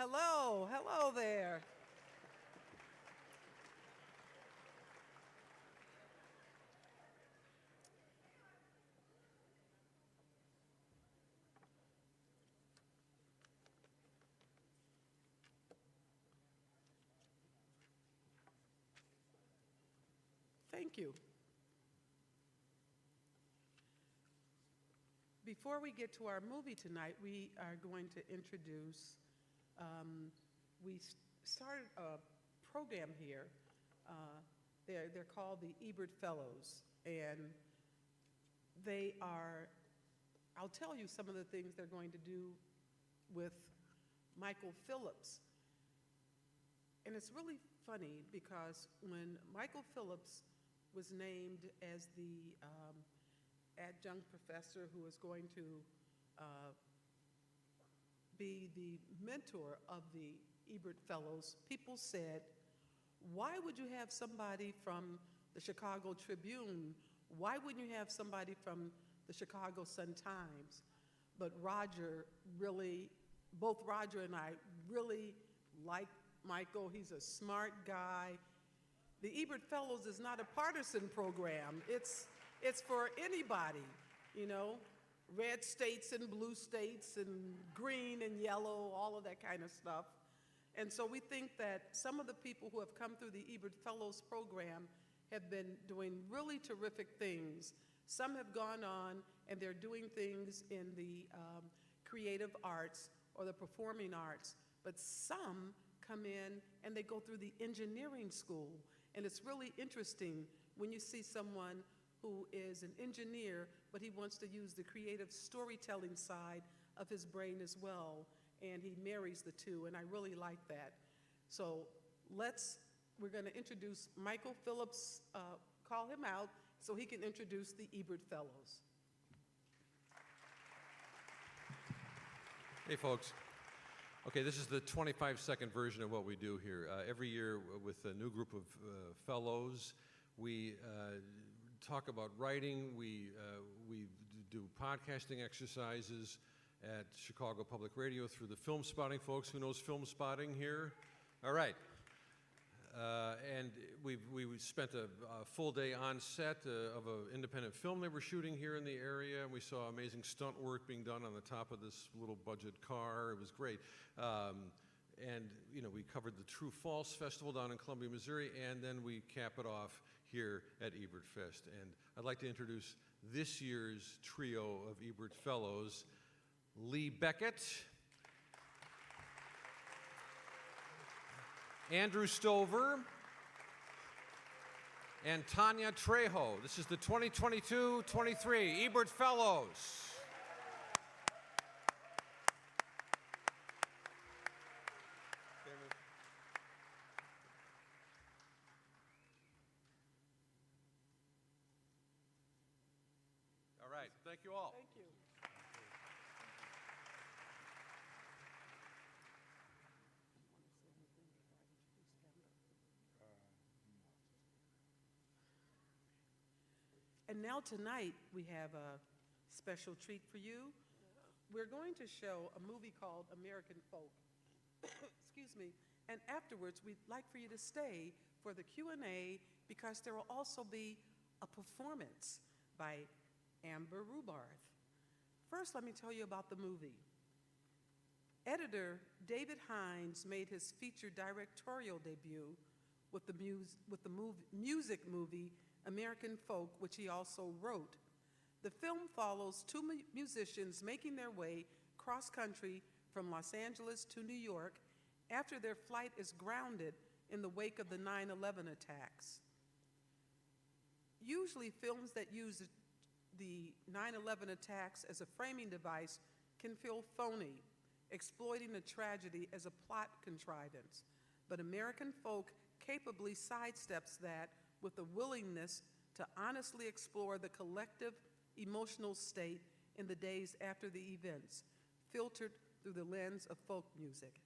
Hello, hello there. Thank you. Before we get to our movie tonight, we are going to introduce, started a program here. They're called the Ebert Fellows, and they are, I'll tell you some of the things they're going to do with Michael Phillips. And it's really funny because when Michael Phillips was named as the adjunct professor who is going to be the mentor of the Ebert Fellows, people said, why would you have somebody from the Chicago Tribune? Why wouldn't you have somebody from the Chicago Sun-Times? But both Roger and I really like Michael. He's a smart guy. The Ebert Fellows is not a partisan program. It's for anybody, you know, red states and blue states and green and yellow, all of that kind of stuff. And so we think that some of the people who have come through the Ebert Fellows program have been doing really terrific things. Some have gone on and they're doing things in the creative arts or the performing arts, but some come in and they go through the engineering school. And it's really interesting when you see someone who is an engineer, but he wants to use the creative storytelling side of his brain as well, and he marries the two, and I really like that. So we're gonna introduce Michael Phillips, call him out so he can introduce the Ebert Fellows. Hey folks. Okay, this is the 25-second version of what we do here. Every year with a new group of fellows, we talk about writing, we do podcasting exercises at Chicago Public Radio through the film spotting folks. Who knows film spotting here? All right. And we spent a full day on set of an independent film they were shooting here in the area. We saw amazing stunt work being done on the top of this little budget car. It was great. And you know, we covered the True False Festival down in Columbia, Missouri, and then we cap it off here at Ebertfest. And I'd like to introduce this year's trio of Ebert Fellows: Lee Beckett, Andrew Stover, and Tanya Trejo. This is the 2022-23 Ebert Fellows. All right, thank you all. Thank you. And now tonight, we have a special treat for you. We're going to show a movie called American Folk. Excuse me. And afterwards, we'd like for you to stay for the Q&A because there will also be a performance by Amber Rubarth. First, let me tell you about the movie. Editor David Hines made his feature directorial debut with the music movie American Folk, which he also wrote. The film follows two musicians making their way cross-country from Los Angeles to New York after their flight is grounded in the wake of the 9/11 attacks. Usually, films that use the 9/11 attacks as a framing device can feel phony, exploiting the tragedy as a plot contrivance. But American Folk capably sidesteps that with a willingness to honestly explore the collective emotional state in the days after the events, filtered through the lens of folk music.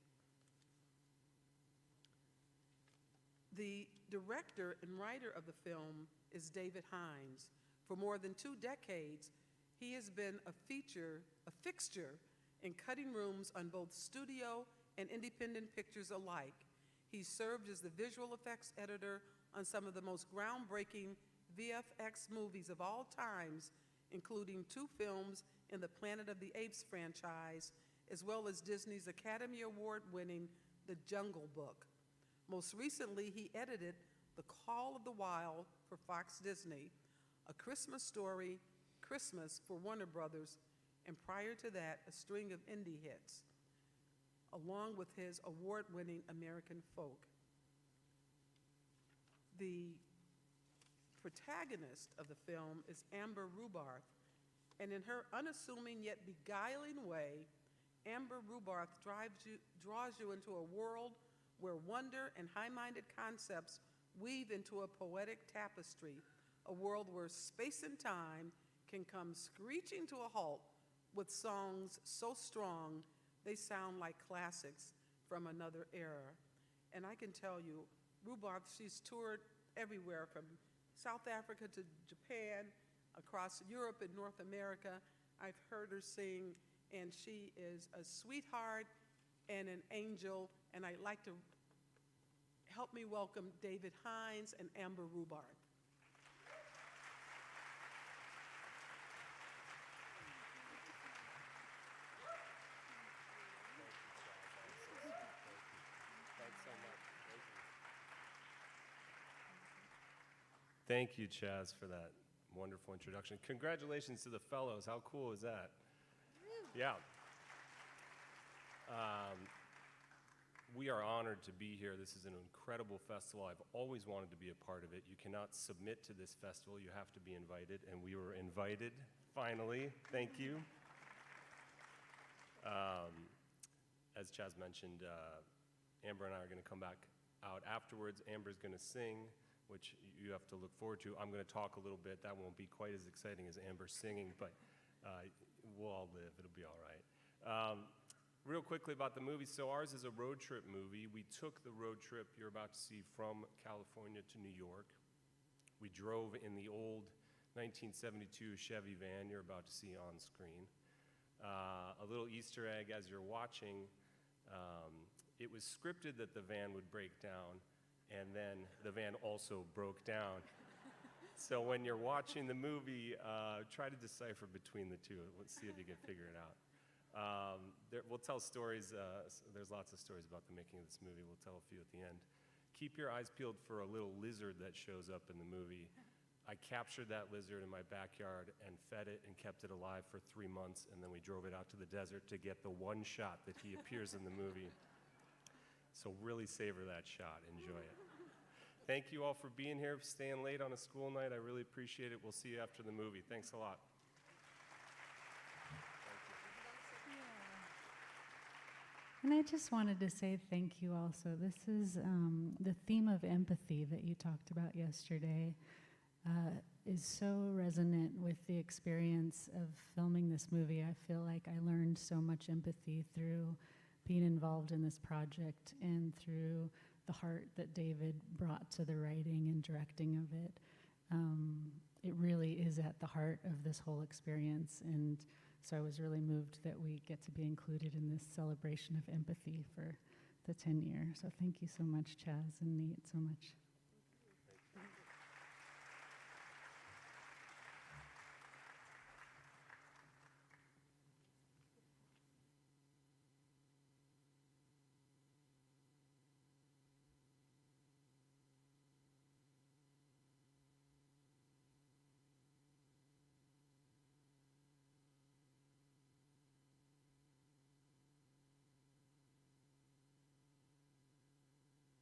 The director and writer of the film is David Hines. For more than 2 decades, he has been a fixture in cutting rooms on both studio and independent pictures alike. He served as the visual effects editor on some of the most groundbreaking VFX movies of all times, including 2 films in the Planet of the Apes franchise, as well as Disney's Academy Award-winning The Jungle Book. Most recently, he edited The Call of the Wild for Fox Disney, A Christmas Story, Christmas for Warner Brothers, and prior to that, a string of indie hits, along with his award-winning American Folk. The protagonist of the film is Amber Rubarth, and in her unassuming yet beguiling way, Amber Rubarth draws you into a world where wonder and high-minded concepts weave into a poetic tapestry, a world where space and time can come screeching to a halt with songs so strong they sound like classics from another era. And I can tell you, Rubarth, she's toured everywhere from South Africa to Japan, across Europe and North America. I've heard her sing, and she is a sweetheart and an angel, and I'd like to help me welcome David Hines and Amber Rubarth. Thank you, Chaz, for that wonderful introduction. Congratulations to the fellows. How cool is that? Yeah. We are honored to be here. This is an incredible festival. I've always wanted to be a part of it. You cannot submit to this festival. You have to be invited, and we were invited, finally. Thank you. As Chaz mentioned, Amber and I are going to come back out afterwards. Amber's going to sing, which you have to look forward to. I'm going to talk a little bit. That won't be quite as exciting as Amber singing, but we'll all live. It'll be all right. Real quickly about the movie. So ours is a road trip movie. We took the road trip you're about to see from California to New York. We drove in the old 1972 Chevy van you're about to see on screen. A little Easter egg as you're watching, it was scripted that the van would break down, and then the van also broke down. So when you're watching the movie, try to decipher between the two. Let's see if you can figure it out. We'll tell stories. There's lots of stories about the making of this movie. We'll tell a few at the end. Keep your eyes peeled for a little lizard that shows up in the movie. I captured that lizard in my backyard and fed it and kept it alive for 3 months, and then we drove it out to the desert to get the one shot that he appears in the movie. So really savor that shot. Enjoy it. Thank you all for being here, staying late on a school night. I really appreciate it. We'll see you after the movie. Thanks a lot. And I just wanted to say thank you also. This is the theme of empathy that you talked about yesterday is so resonant with the experience of filming this movie. I feel like I learned so much empathy through being involved in this project and through the heart that David brought to the writing and directing of it. It really is at the heart of this whole experience, and so I was really moved that we get to be included in this celebration of empathy for the 10 year. So thank you so much, Chaz and Nate, so much.